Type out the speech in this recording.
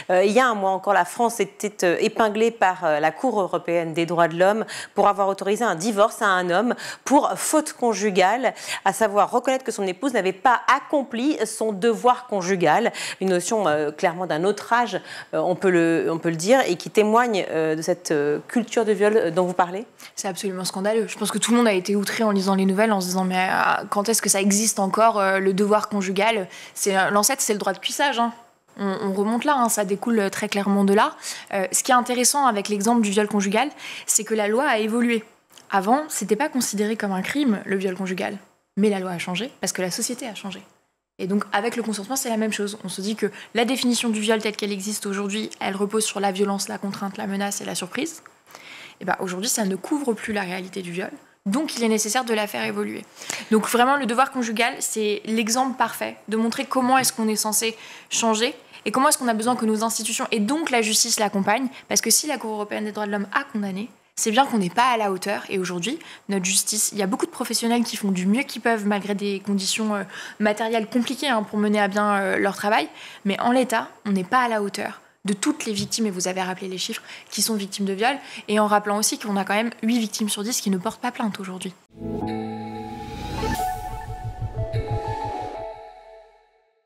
Il y a un mois encore, la France était épinglée par la Cour européenne des droits de l'homme pour avoir autorisé un divorce à un homme pour faute conjugale, à savoir reconnaître que son épouse n'avait pas accompli son devoir conjugal. Une notion clairement d'un autre âge, on peut le dire, et qui témoigne de cette culture de viol dont vous parlez. C'est absolument scandaleux. Je pense que tout le monde a été outré en lisant les nouvelles, en se disant mais quand est-ce que ça existe encore, le devoir conjugal? L'ancêtre, c'est le droit de cuissage, hein. On remonte là, hein, ça découle très clairement de là. Ce qui est intéressant avec l'exemple du viol conjugal, c'est que la loi a évolué. Avant, c'était pas considéré comme un crime, le viol conjugal. Mais la loi a changé, parce que la société a changé. Et donc, avec le consentement, c'est la même chose. On se dit que la définition du viol telle qu'elle existe aujourd'hui, elle repose sur la violence, la contrainte, la menace et la surprise. Et ben, aujourd'hui, ça ne couvre plus la réalité du viol. Donc, il est nécessaire de la faire évoluer. Donc, vraiment, le devoir conjugal, c'est l'exemple parfait de montrer comment est-ce qu'on est censé changer et comment est-ce qu'on a besoin que nos institutions et donc la justice l'accompagnent. Parce que si la Cour européenne des droits de l'homme a condamné, c'est bien qu'on n'est pas à la hauteur. Et aujourd'hui, notre justice, il y a beaucoup de professionnels qui font du mieux qu'ils peuvent malgré des conditions matérielles compliquées pour mener à bien leur travail. Mais en l'état, on n'est pas à la hauteur de toutes les victimes, et vous avez rappelé les chiffres, qui sont victimes de viol, et en rappelant aussi qu'on a quand même 8 victimes sur 10 qui ne portent pas plainte aujourd'hui.